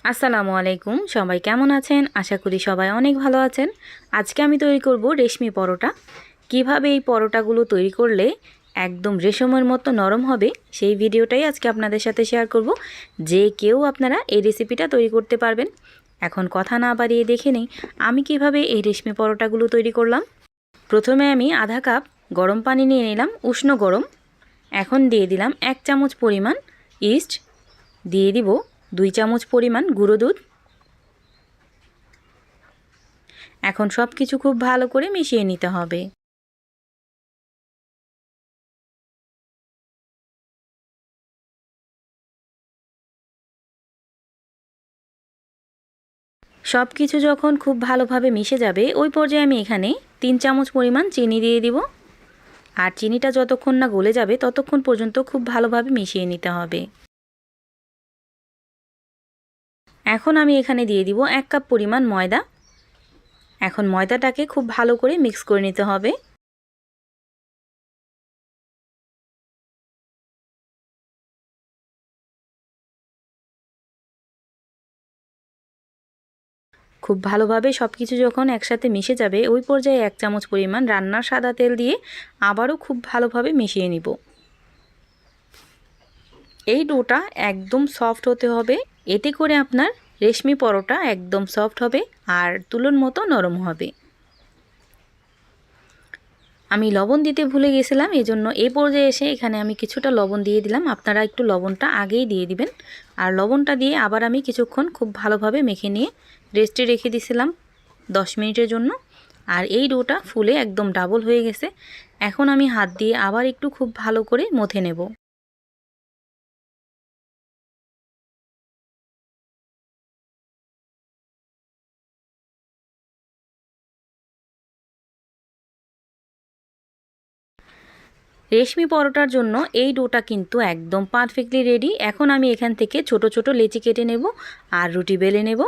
আসসালামু আলাইকুম, সবাই কেমন আছেন? আশা করি সবাই অনেক ভালো আছেন। আজকে আমি তৈরি করব রেশমি পরোটা। কিভাবে এই পরোটাগুলো তৈরি করলে একদম রেশমের মতো নরম হবে সেই ভিডিওটাই আজকে আপনাদের সাথে শেয়ার করব। যে কেউ আপনারা এই রেসিপিটা তৈরি করতে পারবেন। এখন কথা না বাড়িয়ে দেখে নেই আমি কিভাবে এই রেশমি পরোটাগুলো তৈরি করলাম। প্রথমে আমি আধা কাপ গরম পানি নিয়ে নিলাম, উষ্ণ গরম। এখন দিয়ে দিলাম 1 চামচ পরিমাণ ইস্ট, দিয়ে দিব 2 চামচ পরিমাণ গুঁড়ো দুধ। এখন সব কিছু খুব ভালো করে মিশিয়ে নিতে হবে। সব কিছু যখন খুব ভালোভাবে মিশে যাবে ওই পর্যায়ে আমি এখানে 3 চামচ পরিমাণ চিনি দিয়ে দিব। আর চিনিটা যতক্ষণ না গলে যাবে ততক্ষণ পর্যন্ত খুব ভালোভাবে মিশিয়ে নিতে হবে। এখন আমি এখানে দিয়ে দিব 1 কাপ পরিমাণ ময়দা। এখন ময়দাটাকে খুব ভালো করে মিক্স করে নিতে হবে। খুব ভালোভাবে সব কিছু যখন একসাথে মিশে যাবে ওই পর্যায়ে 1 চামচ পরিমাণ রান্নার সাদা তেল দিয়ে আবারও খুব ভালোভাবে মিশিয়ে নিব। এই ডোটা একদম সফট হতে হবে, এতে করে আপনার রেশমি পরোটা একদম সফট হবে আর তুলোর মতো নরম হবে। আমি লবণ দিতে ভুলে গেছিলাম, এজন্য এই পর্যায়ে এসে এখানে আমি কিছুটা লবণ দিয়ে দিলাম। আপনারা একটু লবণটা আগেই দিয়ে দিবেন। আর লবণটা দিয়ে আবার আমি কিছুক্ষণ খুব ভালোভাবে মেখে নিয়ে রেস্টে রেখে দিয়েছিলাম 10 মিনিটের জন্য। আর এই ডোটা ফুলে একদম ডাবল হয়ে গেছে। এখন আমি হাত দিয়ে আবার একটু খুব ভালো করে মথে নেব। রেশমি পরোটার জন্য এই ডোটা কিন্তু একদম পারফেক্টলি রেডি। এখন আমি এখান থেকে ছোট ছোট লেচি কেটে নেব আর রুটি বেলে নেব।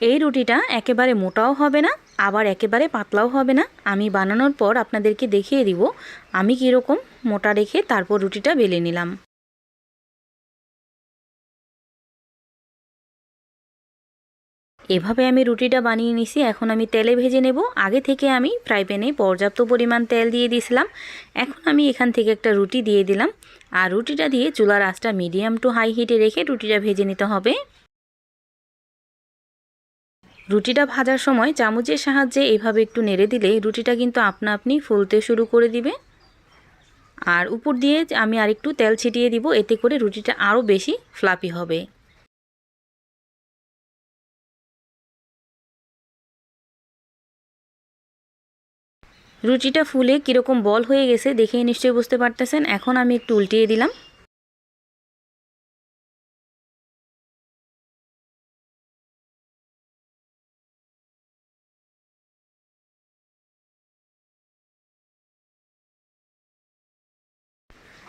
এই রুটিটা একেবারে মোটাও হবে না, আবার একেবারে পাতলাও হবে না। আমি বানানোর পর আপনাদেরকে দেখিয়ে দিব আমি কীরকম মোটা রেখে তারপর রুটিটা বেলে নিলাম। এভাবে আমি রুটিটা বানিয়ে নিছি। এখন আমি তেলে ভেজে নেব। আগে থেকে আমি ফ্রাই প্যানে পর্যাপ্ত পরিমাণ তেল দিয়ে দিয়েছিলাম। এখন আমি এখান থেকে একটা রুটি দিয়ে দিলাম। আর রুটিটা দিয়ে চুলার আঁচটা মিডিয়াম টু হাই হিটে রেখে রুটিটা ভেজে নিতে হবে। রুটিটা ভাজার সময় চামচের সাহায্যে এইভাবে একটু নেড়ে দিলে রুটিটা কিন্তু আপনা আপনি ফুলতে শুরু করে দিবে। আর উপর দিয়ে আমি আরেকটু তেল ছিটিয়ে দিব, এতে করে রুটিটা আরও বেশি ফ্লাফি হবে। রুটিটা ফুলে কীরকম বল হয়ে গেছে দেখেই নিশ্চয়ই বুঝতে পারতেছেন। এখন আমি একটু উল্টিয়ে দিলাম।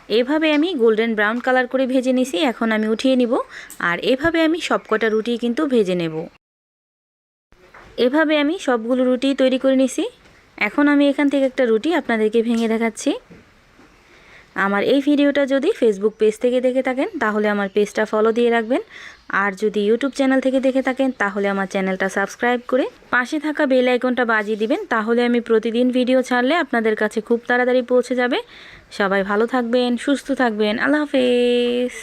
এভাবে আমি গোল্ডেন ব্রাউন কালার করে ভেজে নিছি। এখন আমি উঠিয়ে নিব। আর এভাবে আমি সবকটা রুটি কিন্তু ভেজে নেব। এভাবে আমি সবগুলো রুটি তৈরি করে নিছি। এখন আমি এখান থেকে একটা রুটি আপনাদেরকে ভেঙে দেখাচ্ছি। আমার এই ভিডিওটা যদি ফেসবুক পেজ থেকে দেখে থাকেন তাহলে আমার পেজটা ফলো দিয়ে রাখবেন। আর যদি ইউটিউব চ্যানেল থেকে দেখে থাকেন তাহলে আমার চ্যানেলটা সাবস্ক্রাইব করে পাশে থাকা বেল আইকনটা বাজিয়ে দিবেন। তাহলে আমি প্রতিদিন ভিডিও ছাড়লে আপনাদের কাছে খুব তাড়াতাড়ি পৌঁছে যাবে। সবাই ভালো থাকবেন, সুস্থ থাকবেন। আল্লাহ হাফেজ।